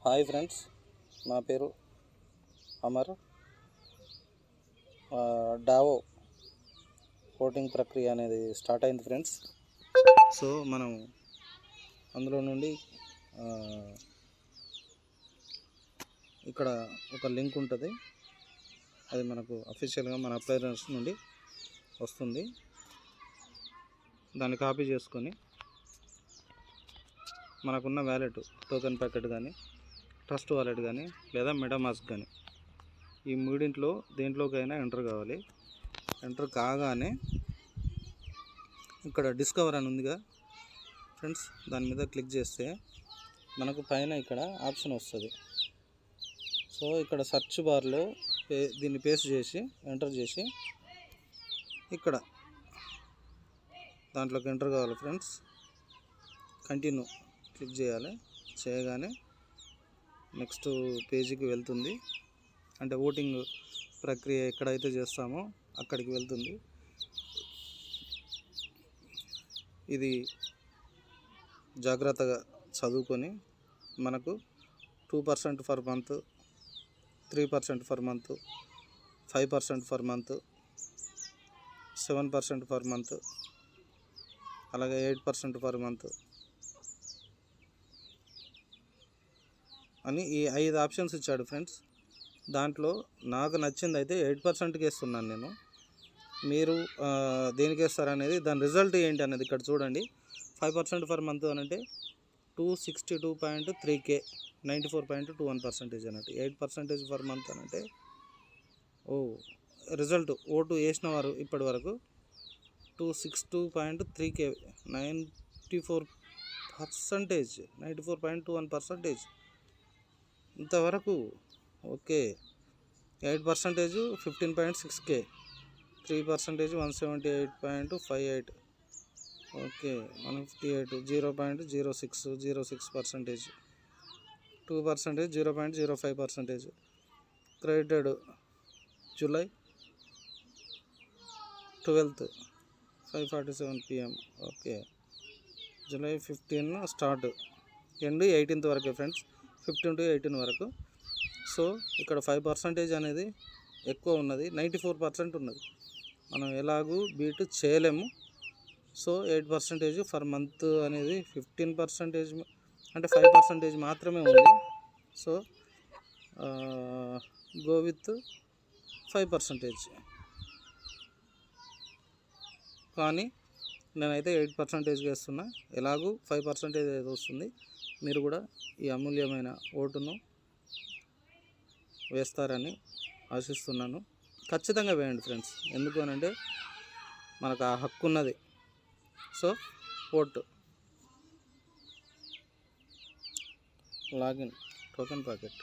Hi friends, నా పేరు Amar. డావో voting ప్రక్రియ అనేది స్టార్ట్ అయింది ఫ్రెండ్స్. సో మనం అందులో నుండి ఇక్కడ ఒక లింక్ ఉంటుంది, అది మనకు అఫీషియల్గా మన అప్లయర్స్ నుండి వస్తుంది. దాన్ని కాపీ చేసుకొని మనకున్న వ్యాలెట్, టోకెన్ ప్యాకెట్ కానీ, ట్రస్ట్ వాలెట్ కానీ, లేదా మెటామాస్క్ కానీ, ఈ మూడింట్లో దేంట్లోకైనా ఎంటర్ కావాలి. ఎంటర్ కాగానే ఇక్కడ డిస్కవర్ అని ఉందిగా ఫ్రెండ్స్, దాని మీద క్లిక్ చేస్తే మనకు పైన ఇక్కడ ఆప్షన్ వస్తుంది. సో ఇక్కడ సెర్చ్ బార్లో దీన్ని పేస్ట్ చేసి ఎంటర్ చేసి ఇక్కడ దాంట్లోకి ఎంటర్ కావాలి ఫ్రెండ్స్. కంటిన్యూ క్లిక్ చేయాలి. చేయగానే నెక్స్ట్ పేజీకి వెళ్తుంది. అంటే ఓటింగ్ ప్రక్రియ ఎక్కడైతే చేస్తామో అక్కడికి వెళ్తుంది. ఇది జాగ్రత్తగా చదువుకొని మనకు 2% for month, 3% for month, 5% for month, 7% for month, అలాగే 8% ఫర్ మంత్ అని ఈ 5 ఆప్షన్స్ ఇచ్చాడు ఫ్రెండ్స్. దాంట్లో నాకు నచ్చింది అయితే 8%కి వేస్తున్నాను నేను. మీరు దేనికి వేస్తారనేది, దాని రిజల్ట్ ఏంటి అనేది ఇక్కడ చూడండి. 5% ఫర్ మంత్ అని అంటే 262.3K, 94.21% అన్నట్టు. 8% ఫర్ మంత్ అని అంటే రిజల్ట్ ఓటు వేసిన వారు ఇప్పటి వరకు 262.3K, 94%, 94.21% ఇంతవరకు. Okay. 8% 15.6K, 3% 178.58, okay 158, 0.06%, 2% 0.05%. Credited July 12th 5:47 PM. Okay, July 15 start, end 18th వరకే ఫ్రెండ్స్, 15 to 18 వరకు. సో ఇక్కడ 5% అనేది ఎక్కువ ఉన్నది, 94% ఉన్నది. మనం ఎలాగూ బీట్ చేయలేము. సో 8% ఫర్ మంత్ అనేది 15% అంటే 5% మాత్రమే ఉంది. So go with 5%. కానీ నేనైతే 8% వేస్తున్నా. ఎలాగూ 5% ఏదో వస్తుంది. మీరు కూడా ఈ అమూల్యమైన ఓటును వేస్తారని ఆశిస్తున్నాను. ఖచ్చితంగా వేయండి ఫ్రెండ్స్. ఎందుకు అని అంటే మనకు ఆ హక్కు ఉన్నది. So vote login token packet.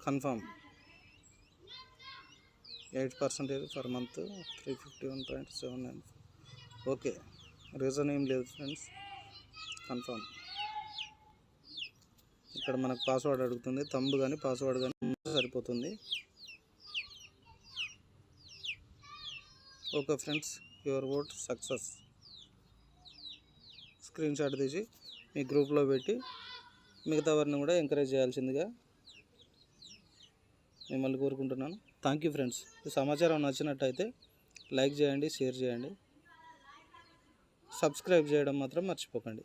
Confirm 8% for month, 351.79. Okay, reason ఏం లేదు ఫ్రెండ్స్. కన్ఫర్మ్. ఇక్కడ మనకు పాస్వర్డ్ అడుగుతుంది. తంబు కానీ పాస్వర్డ్ కానీ సరిపోతుంది. Okay friends, your vote success. Screen shot తీసి మీ గ్రూప్లో పెట్టి మిగతా వారిని కూడా ఎంకరేజ్ చేయాల్సిందిగా మిమ్మల్ని కోరుకుంటున్నాను. Thank you friends. ఈ సమాచారం నచ్చినట్టయితే లైక్ చేయండి, షేర్ చేయండి, సబ్స్క్రైబ్ చేయడం మాత్రం మర్చిపోకండి.